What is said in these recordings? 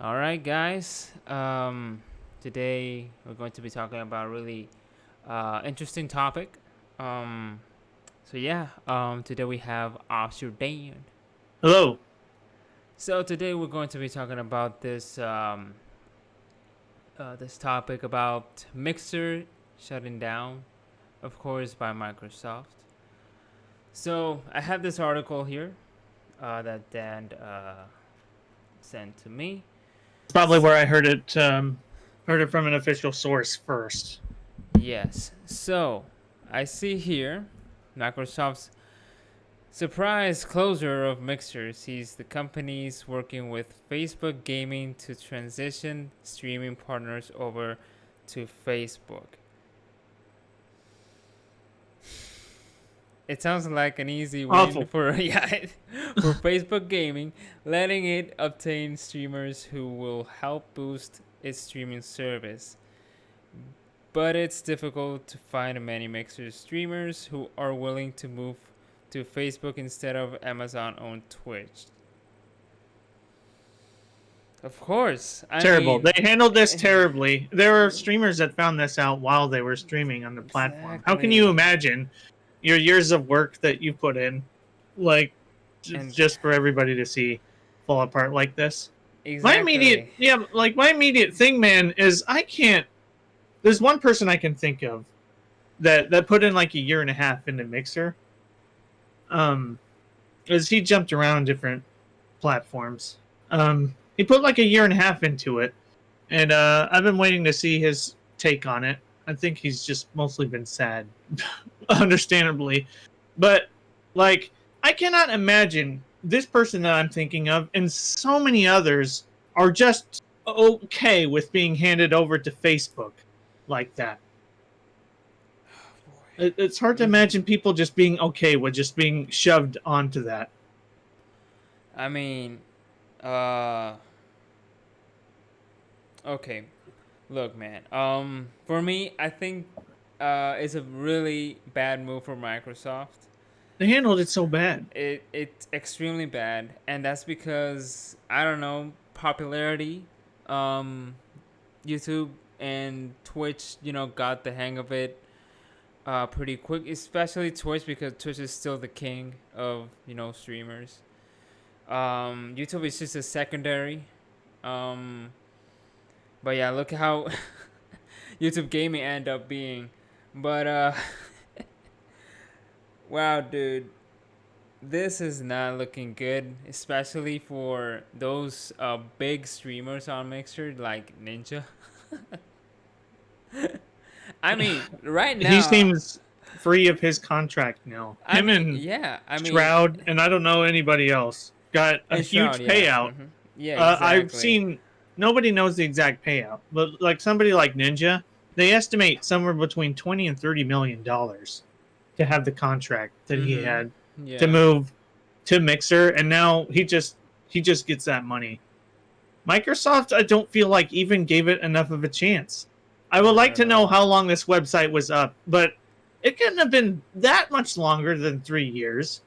All right, guys. Today we're going to be talking about a really interesting topic. Um, today we have Officer Dan. Hello. So today we're going to be talking about this topic about Mixer shutting down, of course, by Microsoft. So I have this article here that Dan sent to me. It's probably where I heard it from an official source first. Yes. So I see here Microsoft's surprise closure of Mixer sees the companies working with Facebook Gaming to transition streaming partners over to Facebook. It sounds like an easy win Awful. for for Facebook Gaming, letting it obtain streamers who will help boost its streaming service. But it's difficult to find many Mixer streamers who are willing to move to Facebook instead of Amazon owned Twitch. Of course, I Terrible. mean, They handled this terribly. There were streamers that found this out while they were streaming on the platform. How can you exactly, imagine your years of work that you put in, like, and just for everybody to see fall apart like this? exactly, My immediate thing, man, is I can't. There's one person I can think of that put in like a year and a half into Mixer. Um, as he jumped around different platforms. He put like a year and a half into it, and I've been waiting to see his take on it. I think he's just mostly been sad, understandably. But like, I cannot imagine this person that I'm thinking of, and so many others are just okay with being handed over to Facebook like that. It's hard to hmm imagine people just being okay with just being shoved onto that. I mean, uh, okay. Look, man. For me, I think it's a really bad move for Microsoft. They handled it so bad. It's extremely bad, and that's because I don't know popularity. Um, YouTube and Twitch, got the hang of it pretty quick, especially Twitch because Twitch is still the king of streamers. YouTube is just a secondary. Um, but yeah, look how YouTube gaming end up being. But wow, dude, this is not looking good, especially for those big streamers on Mixer like Ninja. I mean, right He now, seems free of his contract now. I Him mean, and yeah, I mean, Stroud, and I don't know anybody else, got a and Shroud, huge yeah, payout. yeah, I've exactly. seen nobody knows the exact payout, but like somebody like Ninja, they estimate somewhere between 20 and 30 million dollars to have the contract that he Mm-hmm. had to Yeah. move to Mixer, and now he just gets that money. Microsoft, I don't feel like even gave it enough of a chance. I would Not like at to know all. how long this website was up, but it couldn't have been that much longer than 3 years.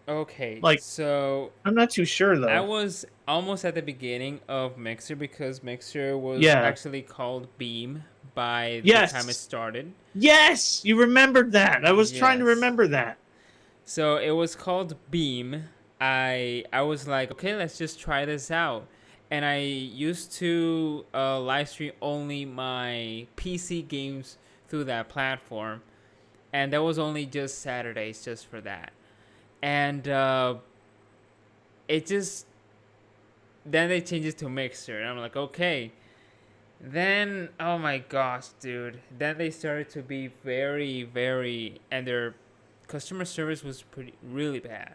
Okay, Like, so I'm not too sure I though. was almost at the beginning of Mixer because Mixer was Yeah. actually called Beam by the time it Yes. started. Yes, you remembered that. I was trying to Yes. remember that. So it was called Beam. I was like, okay, let's just try this out. And I used to live stream only my PC games through that platform, and that was only just Saturdays, just for that. And it just then they changed it to Mixer, and I'm like, okay. Then oh my gosh, dude. Then they started to be very, and their customer service was pretty really bad.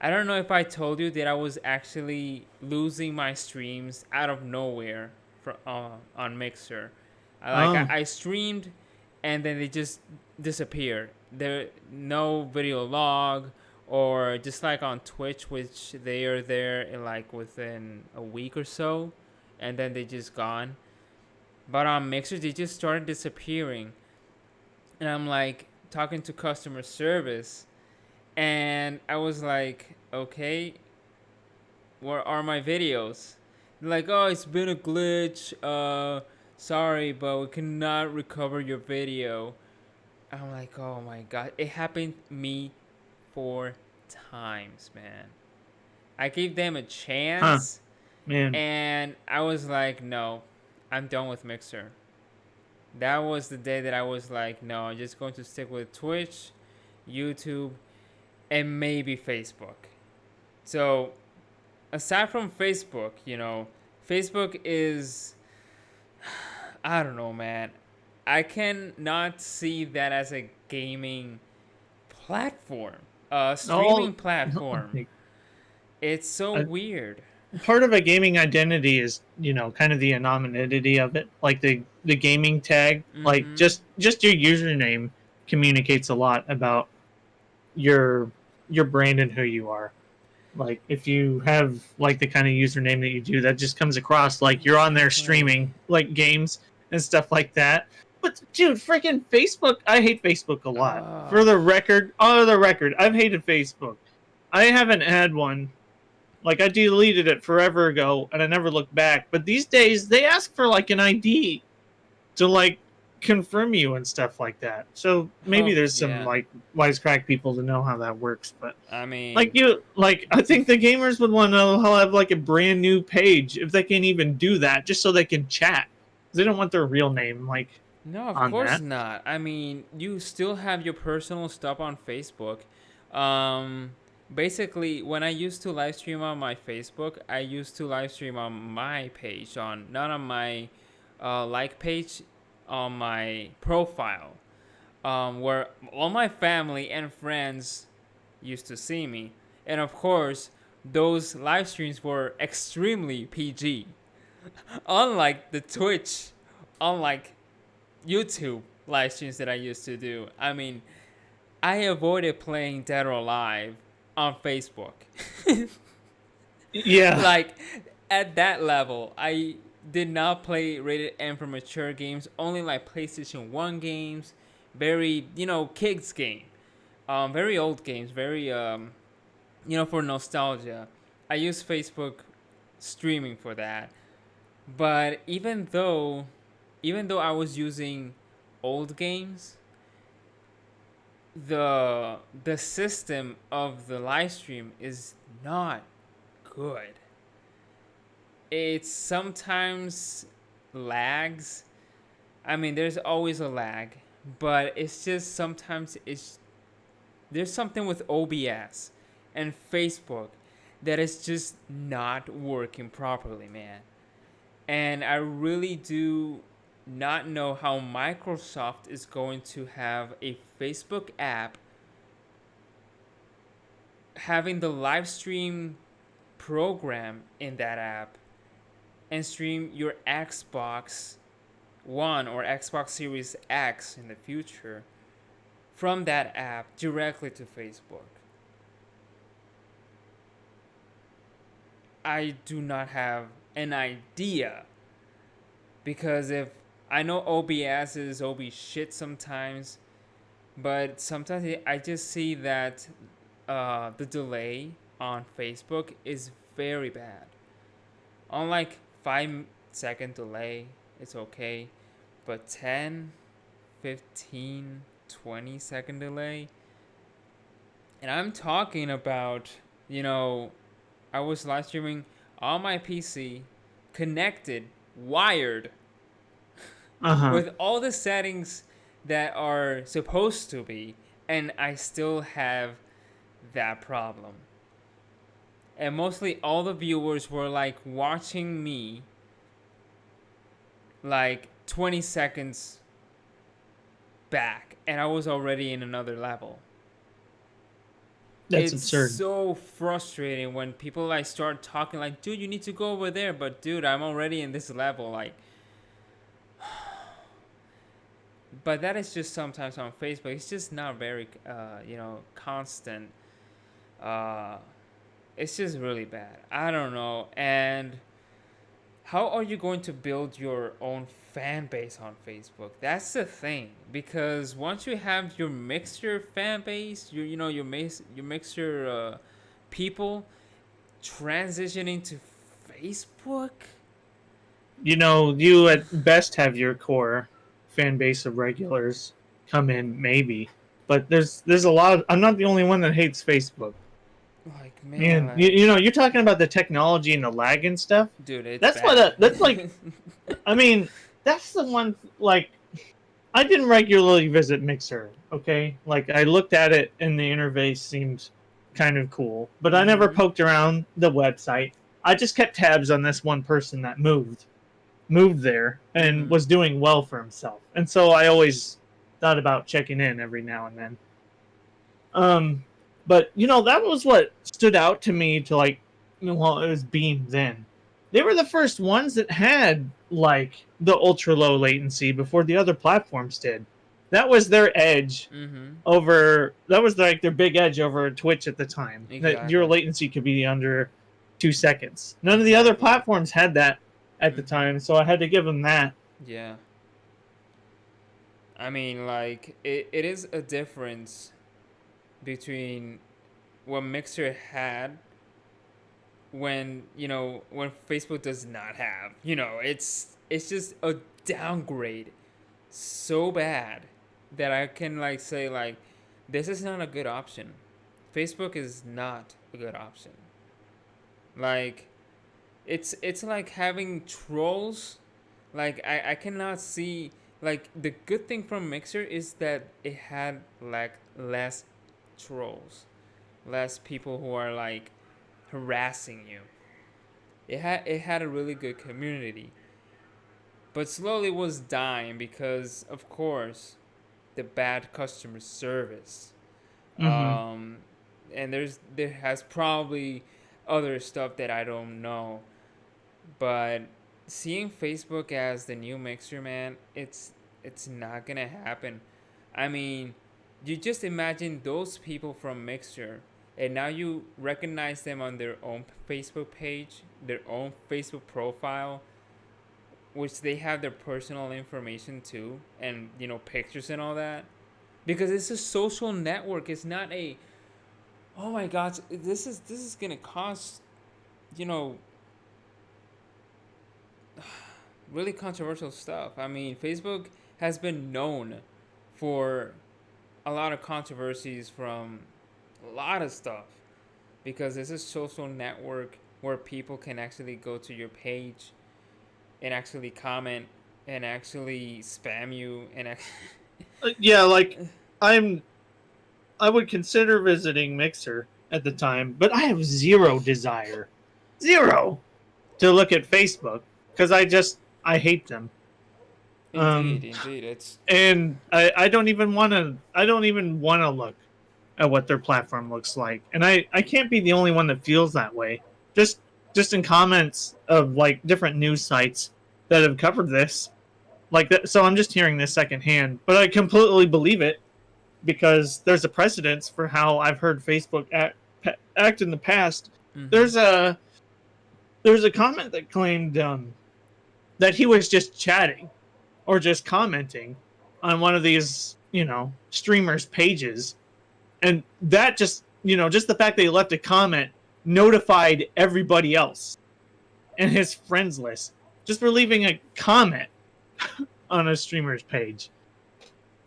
I don't know if I told you that I was actually losing my streams out of nowhere on Mixer. Oh, I streamed, and then they just disappeared. There no video log, or just like on Twitch, which they are there in like within a week or so, and then they just gone. But on Mixer, they just started disappearing, and I'm like talking to customer service, and I was like, okay, where are my videos? Like, oh, it's been a glitch. Sorry, but we cannot recover your video. I'm like, oh my god, it happened to me 4 times, man. I gave them a Huh, chance, man. and I was like, no, I'm done with Mixer. That was the day that I was like, no, I'm just going to stick with Twitch, YouTube, and maybe Facebook. So, aside from Facebook, Facebook is, I don't know, man. I cannot see that as a gaming platform, a Oh, streaming platform. like, It's so a, weird. part of a gaming identity is, kind of the anonymity of it, like the gaming tag. Like Mm-hmm. just your username communicates a lot about your your brand and who you are. Like if you have like the kind of username that you do, that just comes across like you're on there Exactly. streaming like games and stuff like that. But dude, freaking Facebook, I hate Facebook a lot. For Oh, the record, on the record, I've hated Facebook. I haven't had one. Like I deleted it forever ago and I never looked back. But these days they ask for like an ID to like confirm you and stuff like that. So maybe oh, there's some yeah. like wisecrack people to know how that works. But I like mean, I think the gamers would want to know how to have like a brand new page if they can even do that, just so they can chat. They don't want their real name like no, of on course that. not. I mean, you still have your personal stuff on Facebook. Um, Basically, when I used to live stream on my Facebook, I used to live stream on my page, on not on my like page, on my profile, where all my family and friends used to see me. And of course, those live streams were extremely PG. Unlike the Twitch, unlike YouTube live streams that I used to do. I mean, I avoided playing Dead or Alive on Facebook. Yeah. Like, at that level, I did not play rated M for mature games, only like PlayStation 1 games, very, kids game. Very old games, very, for nostalgia. I use Facebook streaming for that. But even though I was using old games, the system of the live stream is not good. It sometimes lags. I mean, there's always a lag, but it's just sometimes there's something with OBS and Facebook that is just not working properly, man. And I really do not know how Microsoft is going to have a Facebook app having the live stream program in that app and stream your Xbox One or Xbox Series X in the future from that app directly to Facebook. I do not have an idea, because if I know OBS is OB shit sometimes, but sometimes I just see that the delay on Facebook is very bad. On like 5 second delay, it's okay, but 10, 15, 20 second delay, and I'm talking about, you know, I was live streaming on my PC, connected, wired, Uh huh. with all the settings that are supposed to be, and I still have that problem. And mostly all the viewers were like watching me like 20 seconds back, and I was already in another level. That's It's absurd. so frustrating when people like start talking like, dude, you need to go over there, but dude, I'm already in this level. Like, but that is just sometimes on Facebook. It's just not very, constant. Uh, it's just really bad. I don't know. And how are you going to build your own fan base on Facebook? That's the thing. Because once you have your mixture fan base, your mixture people transitioning to Facebook? You know, you at best have your core fan base of regulars come in, maybe. But there's a lot of, I'm not the only one that hates Facebook. Like, man, Man, you, like, you know, you're talking about the technology and the lag and stuff. dude, it's That's what bad. that's like. I mean, that's the one. Like, I didn't regularly visit Mixer. Okay, like I looked at it and the interface seemed kind of cool, but I never Mm-hmm. poked around the website. I just kept tabs on this one person that moved there and Mm-hmm. was doing well for himself, and so I always thought about checking in every now and then. Um, but you know that was what stood out to me to like, well, it was Beam then. They were the first ones that had like the ultra low latency before the other platforms did. That was their edge Mm-hmm. over. That was like their big edge over Twitch at the time. That your Exactly. latency could be under 2 seconds. None of the other Exactly. platforms had that at the Mm-hmm. time, so I had to give them that. Yeah. I mean, like, it is a difference between what Mixer had when, when Facebook does not have. It's just a downgrade so bad that I can, like, say, like, this is not a good option. Facebook is not a good option. Like, it's like having trolls. Like, I cannot see, like, the good thing from Mixer is that it had like less trolls, less people who are like harassing you. It had a really good community, but slowly was dying because, of course, the bad customer service. Mm-hmm. um and there has probably other stuff that I don't know. But seeing Facebook as the new Mixer, man, it's not gonna happen. I mean, you just imagine those people from Mixer, and now you recognize them on their own Facebook page, their own Facebook profile, which they have their personal information too, and pictures and all that. Because it's a social network. It's not a, oh my gosh, this is gonna cost, you know really controversial stuff. I mean, Facebook has been known for a lot of controversies from a lot of stuff because it's a social network where people can actually go to your page and actually comment and actually spam you Yeah, like I'm I would consider visiting Mixer at the time, but I have zero desire, zero, to look at Facebook because I hate them. indeed, Um, indeed, it's and I don't even want to. I don't even want to look at what their platform looks like, and I can't be the only one that feels that way. Just just in comments of like different news sites that have covered this, like that. So I'm just hearing this secondhand, but I completely believe it because there's a precedence for how I've heard Facebook act in the past. mm-hmm. There's a there's a comment that claimed that he was just chatting or just commenting on one of these streamers' pages, and that just just the fact that he left a comment notified everybody else and his friends list just for leaving a comment on a streamer's page.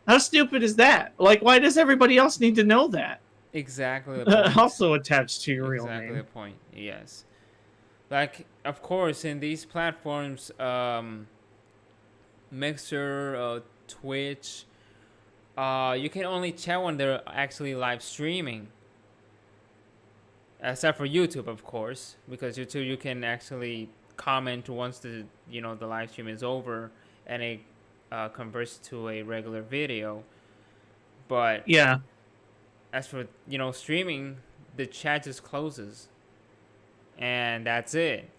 How stupid is that? Like, why does everybody else need to know that? Exactly the point. Also attached to your real Exactly the name. point. Yes. Like, of course, in these platforms, Mixer, Twitch, you can only chat when they're actually live streaming. Except for YouTube, of course, because YouTube you can actually comment once the live stream is over, and it converts to a regular video. But Yeah, as for streaming, the chat just closes, and that's it.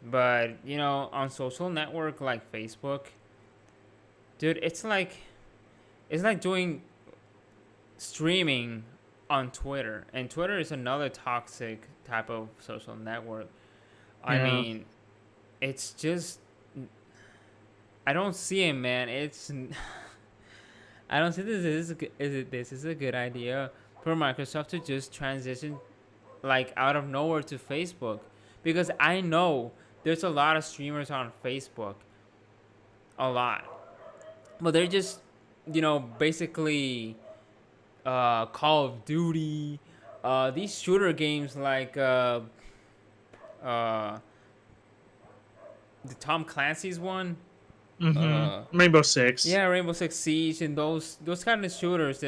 But on social network like Facebook, dude, it's like doing streaming on Twitter, and Twitter is another toxic type of social network. I yeah. mean, it's just I don't see it, man. I don't see this is a good idea for Microsoft to just transition like out of nowhere to Facebook, because I know there's a lot of streamers on Facebook, a lot, but they're just, basically Call of Duty, these shooter games like uh, the Tom Clancy's one. Rainbow Six. Yeah, Rainbow Six Siege and those kind of shooters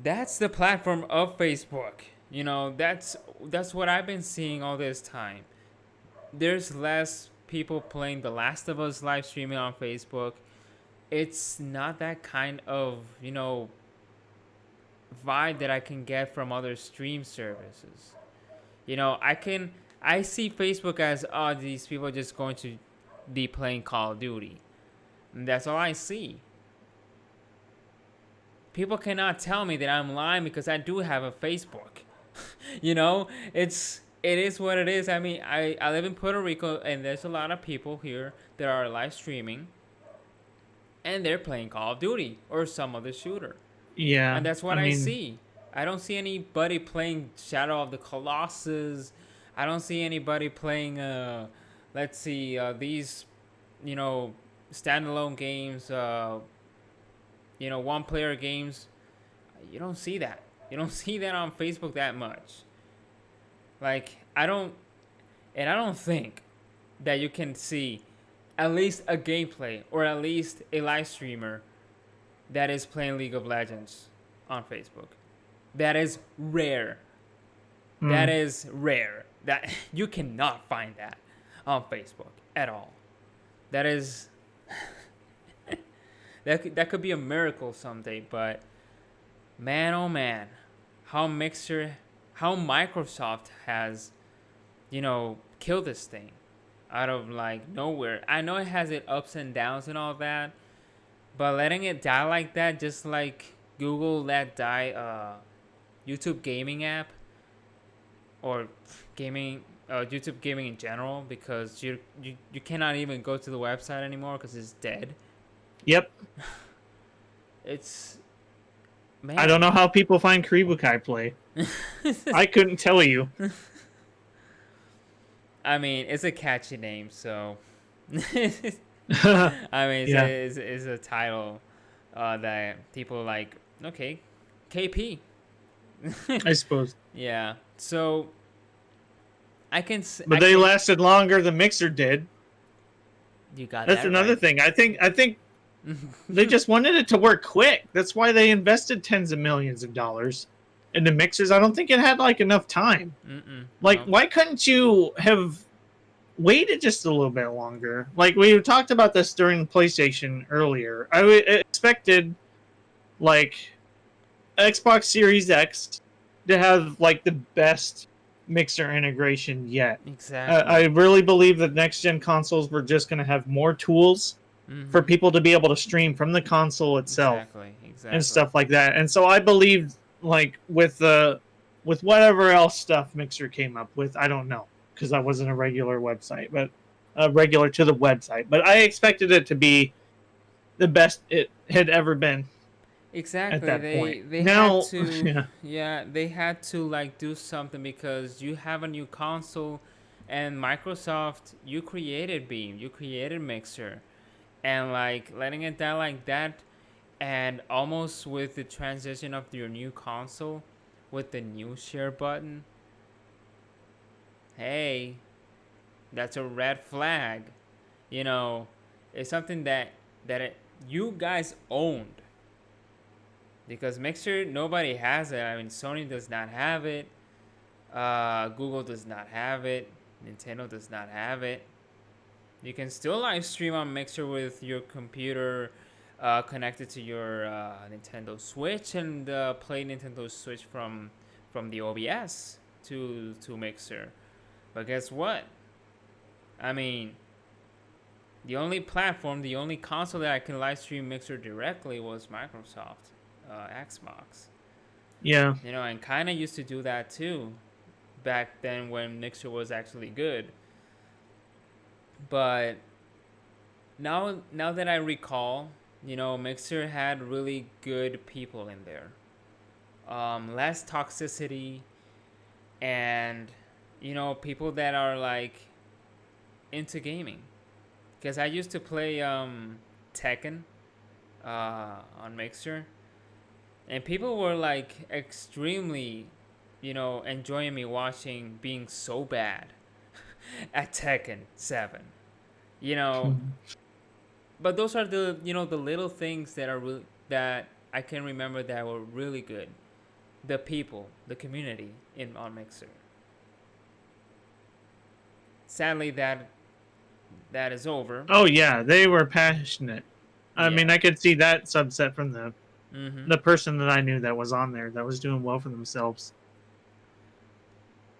that's the platform of Facebook. That's what I've been seeing all this time. There's less people playing The Last of Us live streaming on Facebook. It's not that kind of, vibe that I can get from other stream services. I see Facebook as, oh, these people are just going to be playing Call of Duty. And that's all I see. People cannot tell me that I'm lying because I do have a Facebook. It is what it is. I mean, I live in Puerto Rico and there's a lot of people here that are live streaming and they're playing Call of Duty or some other shooter. Yeah, And that's what I see. I don't see anybody playing Shadow of the Colossus. I don't see anybody playing let's see, these, standalone games, one player games. You don't see that. You don't see that on Facebook that much. Like, I don't think that you can see at least a gameplay or at least a live streamer that is playing League of Legends on Facebook. That is rare. That is rare. That you cannot find that on Facebook at all. That is that could be a miracle someday, but man oh man, how Microsoft has, killed this thing out of like nowhere. I know it has its ups and downs and all that, but letting it die like that, just like Google let die YouTube gaming app or YouTube gaming in general, because you cannot even go to the website anymore because it's dead. Yep. It's, man. I don't know how people find Kuribukai play. I couldn't tell you. I mean, it's a catchy name, so. I mean, it's a title that people like. Okay, KP. I suppose. Yeah. So. But they lasted longer than Mixer did. You got That's that another right. thing. I think they just wanted it to work quick. That's why they invested tens of millions of dollars into Mixers. I don't think it had like enough time. Like, why couldn't you have waited just a little bit longer? Like, we talked about this during PlayStation earlier. I expected like Xbox Series X to have like the best Mixer integration yet. Exactly. I really believe that next gen consoles were just going to have more tools for people to be able to stream from the console itself. Exactly. And stuff like that. And so I believed, like, with whatever else stuff Mixer came up with, I don't know, because I wasn't a regular website, but regular to the website. But I expected it to be the best it had ever been. Exactly. At that point. They Now, had to they had to like do something because you have a new console, and Microsoft, you created Beam, you created Mixer, and like letting it die like that, and almost with the transition of your new console with the new share button. Hey, that's a red flag. It's something that you guys owned. Because Mixer, nobody has it. I mean, Sony does not have it. Google does not have it. Nintendo does not have it. You can still live stream on Mixer with your computer connected to your Nintendo Switch and play Nintendo Switch from the OBS to Mixer. But guess what? I mean, the only console that I can live stream Mixer directly was Microsoft. Xbox. Yeah. And kind of used to do that too back then when Mixer was actually good. But now that I recall, Mixer had really good people in there. Less toxicity, and people that are like into gaming. Because I used to play Tekken on Mixer, and people were like extremely, enjoying me watching being so bad at Tekken 7. You know, but those are the little things that are that I can remember that were really good. The people, the community in on Mixer. Sadly, that is over. Oh yeah, they were passionate. I mean, Yeah. I could see that subset from Mm-hmm. the person that I knew that was on there that was doing well for themselves.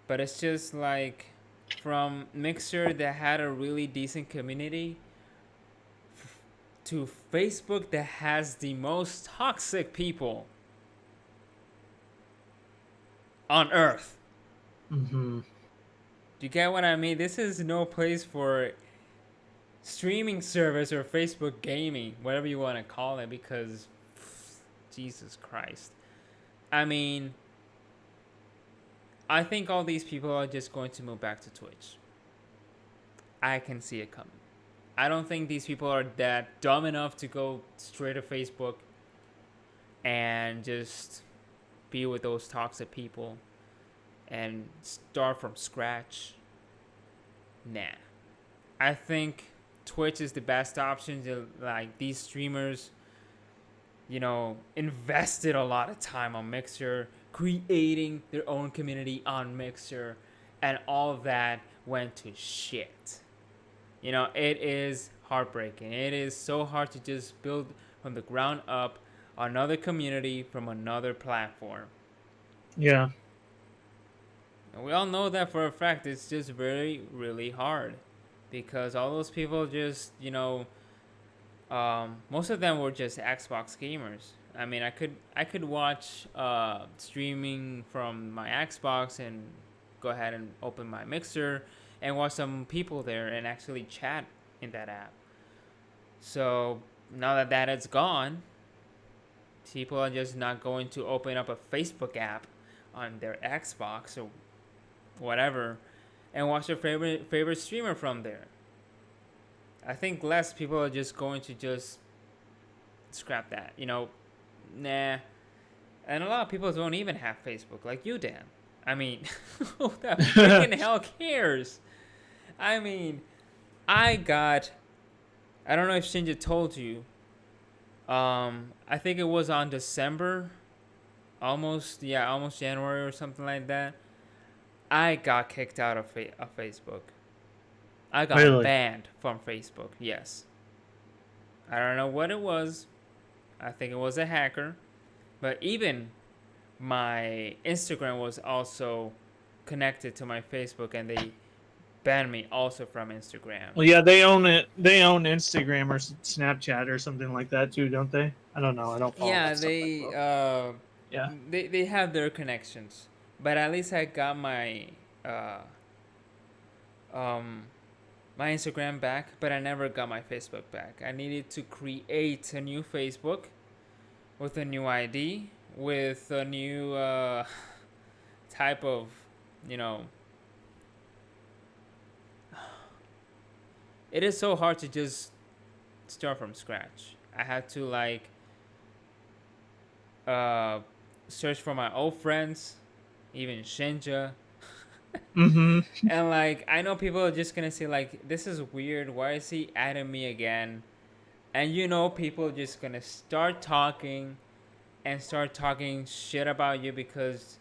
But it's just like from Mixer that had a really decent community to Facebook that has the most toxic people on Earth. Hmm. Do you get what I mean? This is no place for streaming service or Facebook gaming, whatever you want to call it, because Jesus Christ. I mean, I think all these people are just going to move back to Twitch. I can see it coming. I don't think these people are that dumb enough to go straight to Facebook and just be with those toxic people and start from scratch. Nah. I think Twitch is the best option to like these streamers, invested a lot of time on Mixer, creating their own community on Mixer, and all of that went to shit. It is heartbreaking. It is so hard to just build from the ground up another community from another platform. Yeah. And we all know that for a fact. It's just very, really hard because all those people just, most of them were just Xbox gamers. I mean, I could watch streaming from my Xbox and go ahead and open my Mixer and watch some people there and actually chat in that app. So now that that is gone, people are just not going to open up a Facebook app on their Xbox or whatever and watch their favorite streamer from there. I think less people are just going to just scrap that. Nah. And a lot of people don't even have Facebook, like you, Dan. I mean, who the freaking hell cares? I mean, I don't know if Shinja told you. I think it was on December, almost January or something like that. I got kicked out of Facebook. I got Really? banned from Facebook. Yes. I don't know what it was. I think it was a hacker. But even my Instagram was also connected to my Facebook, and they banned me also from Instagram. Well, yeah, they own it. They own Instagram or Snapchat or something like that too, don't they? I don't know. I don't follow Yeah, that stuff that they close. Yeah. they have their connections, but at least I got uh um my Instagram back, but I never got my Facebook back. I needed to create a new Facebook with a new ID, with a new type of, you know, it is so hard to just start from scratch. I had to like uh search for my old friends, even Shinja. Mm-hmm. And like I know people are just gonna say like this is weird, why is he adding me again? And people are just gonna start talking and start talking shit about you because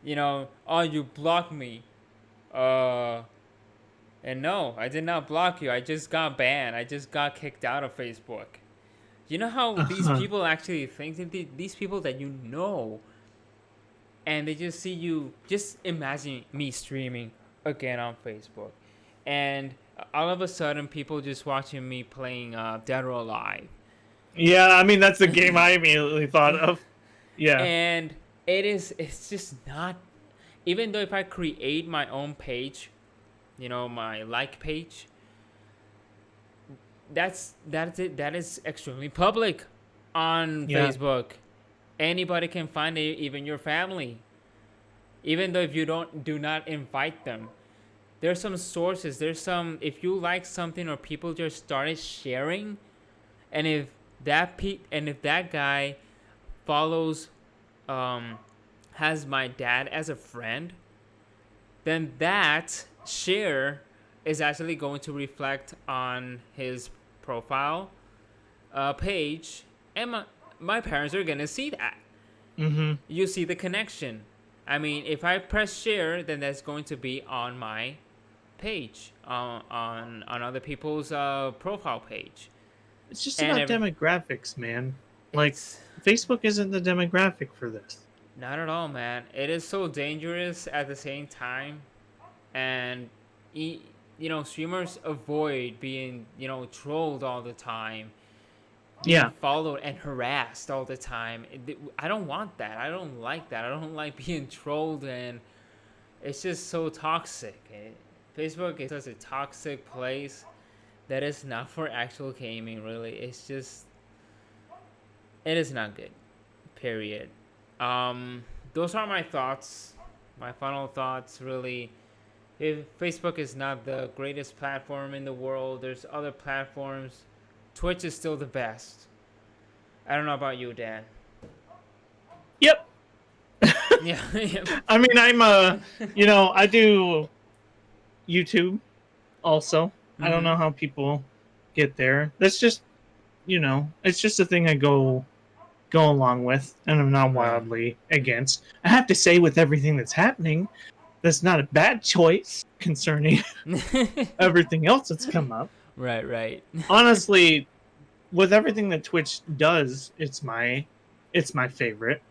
oh, you blocked me. Uh and no, I did not block you. I just got banned. I just got kicked out of Facebook. You know how these Uh-huh. people actually think that these people that and they just see you. Just imagine me streaming again on Facebook, and all of a sudden people just watching me playing Dead or Alive. Yeah, I mean that's the game I immediately thought of. Yeah. And it's just not, even though if I create my own page, my like page, that's it. That is extremely public on Yeah. Facebook. Anybody can find it, even your family. even though if you do not invite them. There's some sources. There's some, if you like something or people just started sharing, and if that guy follows, um, has my dad as a friend, then that share is actually going to reflect on his profile page, and my parents are gonna see that. Mm-hmm. You see the connection. I mean, if I press share, then that's going to be on my page, on other people's profile page, It's just and about demographics, man. Like, it's Facebook isn't the demographic for this. not at all, man. It is so dangerous at the same time, and streamers avoid being trolled all the time, being Yeah. followed and harassed all the time. I don't want that. I don't like that. I don't like being trolled, and it's just so toxic. Facebook is such a toxic place that is not for actual gaming, really. It is not good. Period. Those are my thoughts. My final thoughts, really. If Facebook is not the greatest platform in the world, there's other platforms. Twitch is still the best. I don't know about you, Dan. Yep. Yeah. I mean, I do YouTube also. Mm-hmm. I don't know how people get there. That's just, it's just a thing I go along with, and I'm not wildly against. I have to say, with everything that's happening, that's not a bad choice concerning everything else that's come up. Right. Honestly, with everything that Twitch does, it's my favorite.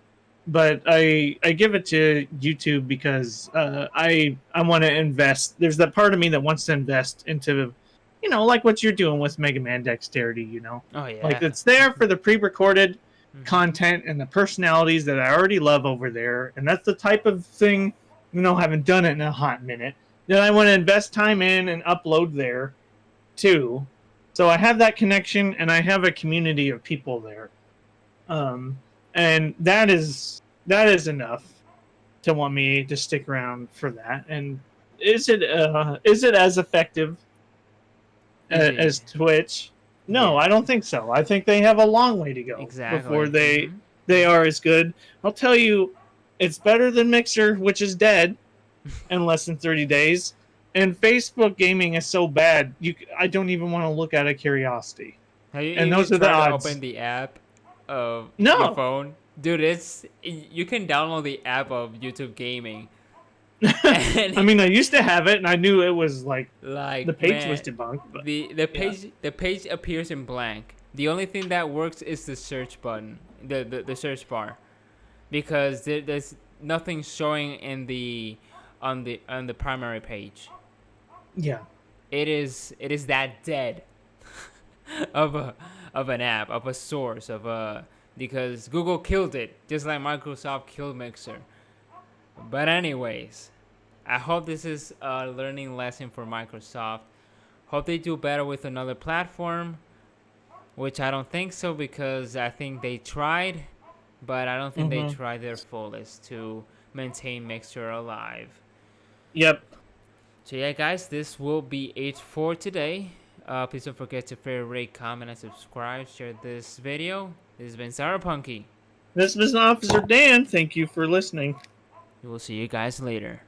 But I give it to YouTube because I want to invest. There's that part of me that wants to invest into, like what you're doing with Mega Man Dexterity. Oh yeah. Like it's there for the pre-recorded content and the personalities that I already love over there, and that's the type of thing, haven't done it in a hot minute, that I want to invest time in and upload there too. So I have that connection, and I have a community of people there, and that is enough to want me to stick around for that. And is it as effective as Twitch? No, yeah. I don't think so. I think they have a long way to go before they are as good. I'll tell you, it's better than Mixer, which is dead in less than 30 days. And Facebook gaming is so bad, I don't even want to look at a curiosity. Have you even tried to open the app of your phone? Dude, you can download the app of YouTube Gaming. I mean, I used to have it, and I knew it was like the page was debunked. But, the page appears in blank. The only thing that works is the search button, the search bar, because there's nothing showing in on the primary page. Yeah, it is that dead of an app, of a source, because Google killed it, just like Microsoft killed Mixer. But anyways, I hope this is a learning lesson for Microsoft. Hope they do better with another platform, which I don't think so, because I think they tried, but I don't think they tried their fullest to maintain Mixer alive. Yep. So yeah, guys, this will be it for today. Please don't forget to favorite, rate, comment, and subscribe. Share this video. This has been Cyberpunky. This is Officer Dan. Thank you for listening. We will see you guys later.